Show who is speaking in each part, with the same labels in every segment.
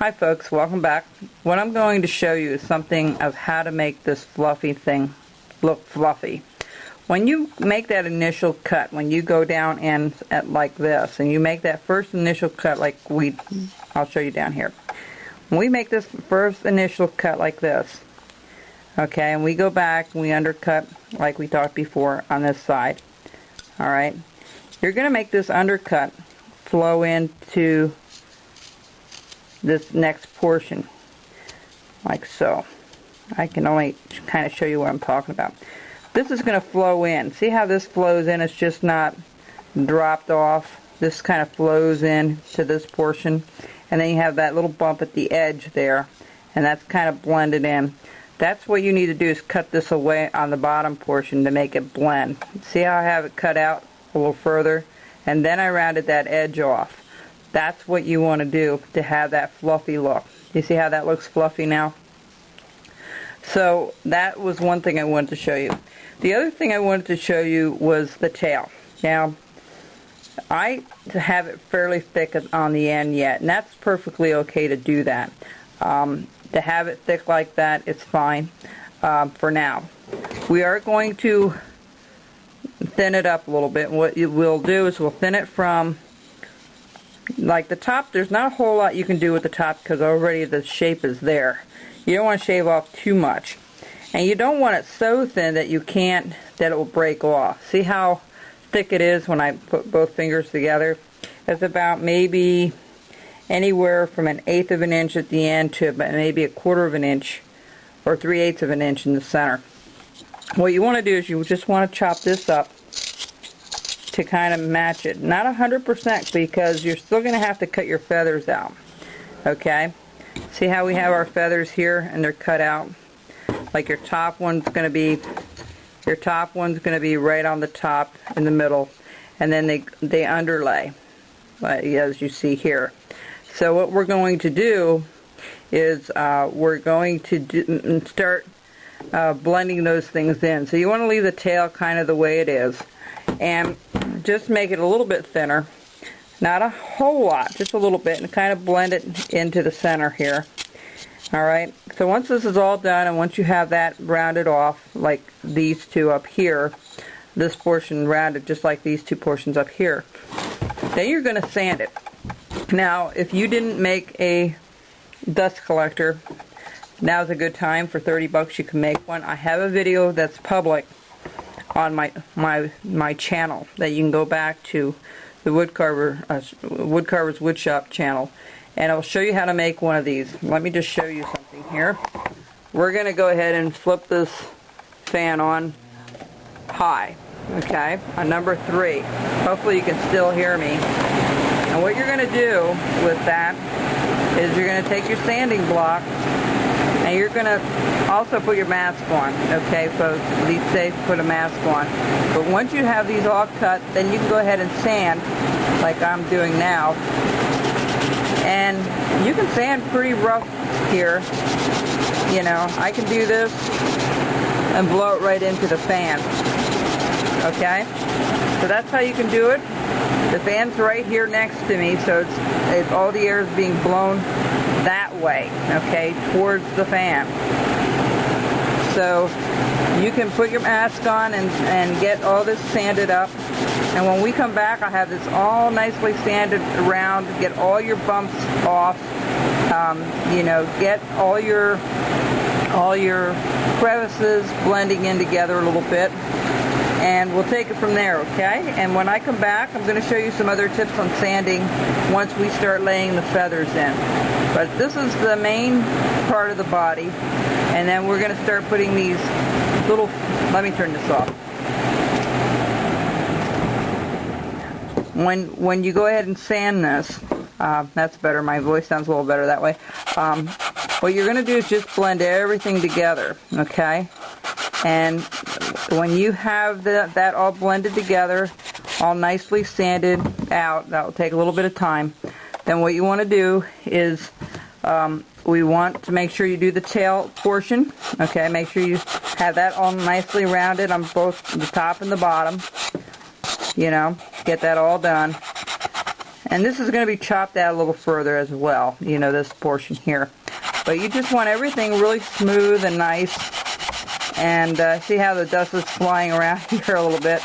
Speaker 1: Hi folks, welcome back. What I'm going to show you is something of how to make this fluffy thing look fluffy. When you make that initial cut, when you go down in at like this, and you make that first initial cut like I'll show you down here. When we make this first initial cut like this, okay, and we go back and we undercut like we talked before on this side, alright, you're going to make this undercut flow into this next portion like so. I can only kind of show you what I'm talking about. This is going to flow in. See how this flows in? It's just not dropped off. This kind of flows in to this portion, and then you have that little bump at the edge there, and that's kind of blended in. That's what you need to do, is cut this away on the bottom portion to make it blend. See how I have it cut out a little further, and then I rounded that edge off. That's what you want to do to have that fluffy look. You see how that looks fluffy now? So that was one thing I wanted to show you. The other thing I wanted to show you was the tail. Now, I have it fairly thick on the end yet, and that's perfectly okay to do that. To have it thick like that, it's fine for now. We are going to thin it up a little bit. What we'll do is we'll thin it from, like the top, there's not a whole lot you can do with the top because already the shape is there. You don't want to shave off too much. And you don't want it so thin that that it will break off. See how thick it is when I put both fingers together? It's about maybe anywhere from 1/8 of an inch at the end to about maybe 1/4 of an inch or 3/8 of an inch in the center. What you want to do is you just want to chop this up to kind of match it. Not 100% because you're still going to have to cut your feathers out. Okay? See how we have our feathers here and they're cut out? Like your top one's going to be right on the top in the middle, and then they underlay, as you see here. So what we're going to do is we're going to start blending those things in. So you want to leave the tail kind of the way it is, and just make it a little bit thinner. Not a whole lot, just a little bit, and kind of blend it into the center here. Alright, so once this is all done, and once you have that rounded off, like these two up here, this portion rounded just like these two portions up here, then you're going to sand it. Now, if you didn't make a dust collector, now's a good time. For 30 bucks you can make one. I have a video that's public on my channel that you can go back to, the Woodcarver's Woodshop channel, and I'll show you how to make one of these. Let me just show you something here. We're going to go ahead and flip this fan on high, okay, on number 3. Hopefully you can still hear me. And what you're going to do with that is you're going to take your sanding block, and you're going to also put your mask on, okay, folks. Be safe, put a mask on. But once you have these all cut, then you can go ahead and sand, like I'm doing now. And you can sand pretty rough here. You know, I can do this and blow it right into the fan. Okay? So that's how you can do it. The fan's right here next to me, so it's all the air is being blown that way, okay, towards the fan. So you can put your mask on and get all this sanded up, and when we come back I'll have this all nicely sanded around, get all your bumps off, you know, get all your crevices blending in together a little bit, and we'll take it from there, okay? And when I come back, I'm going to show you some other tips on sanding once we start laying the feathers in. But this is the main part of the body, and then we're going to start putting these little, let me turn this off. When you go ahead and sand this, that's better, my voice sounds a little better that way. What you're going to do is just blend everything together, okay? And when you have that all blended together, all nicely sanded out, that will take a little bit of time, then what you want to do is we want to make sure you do the tail portion, okay? Make sure you have that all nicely rounded on both the top and the bottom, you know, get that all done. And this is going to be chopped out a little further as well, you know, this portion here. But you just want everything really smooth and nice. And see how the dust is flying around here a little bit.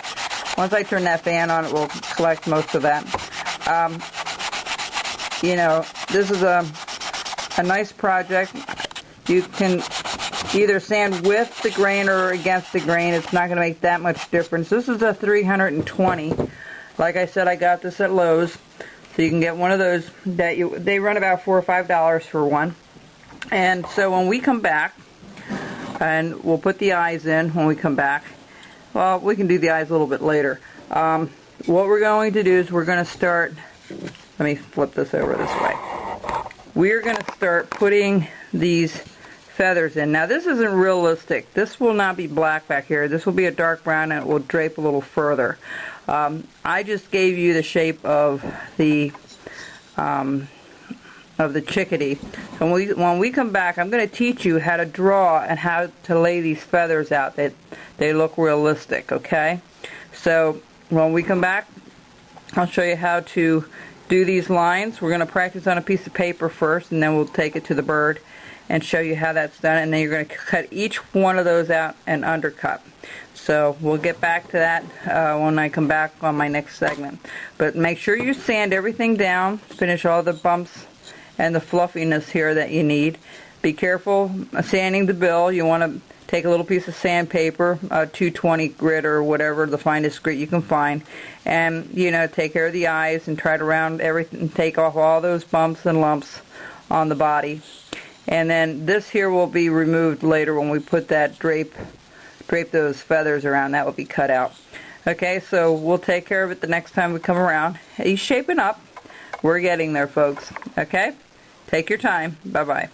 Speaker 1: Once I turn that fan on, it will collect most of that. You know, this is a nice project. You can either sand with the grain or against the grain. It's not going to make that much difference. This is a 320. Like I said, I got this at Lowe's. So you can get one of those that they run about $4 or $5 for one. And so when we come back, and we'll put the eyes in when we come back. Well, we can do the eyes a little bit later. What we're going to do is we're going to start, let me flip this over this way. We're going to start putting these feathers in. Now this isn't realistic. This will not be black back here. This will be a dark brown and it will drape a little further. I just gave you the shape of the chickadee. So when we come back, I'm going to teach you how to draw and how to lay these feathers out. They look realistic, okay? So when we come back, I'll show you how to do these lines. We're going to practice on a piece of paper first, and then we'll take it to the bird and show you how that's done. And then you're going to cut each one of those out and undercut. So we'll get back to that when I come back on my next segment. But make sure you sand everything down, finish all the bumps and the fluffiness here that you need. Be careful sanding the bill. You want to take a little piece of sandpaper, 220 grit or whatever, the finest grit you can find, and you know, take care of the eyes and try to round everything, take off all those bumps and lumps on the body. And then this here will be removed later when we put that drape those feathers around. That will be cut out. Okay, so we'll take care of it the next time we come around. He's shaping up. We're getting there, folks. Okay? Take your time. Bye-bye.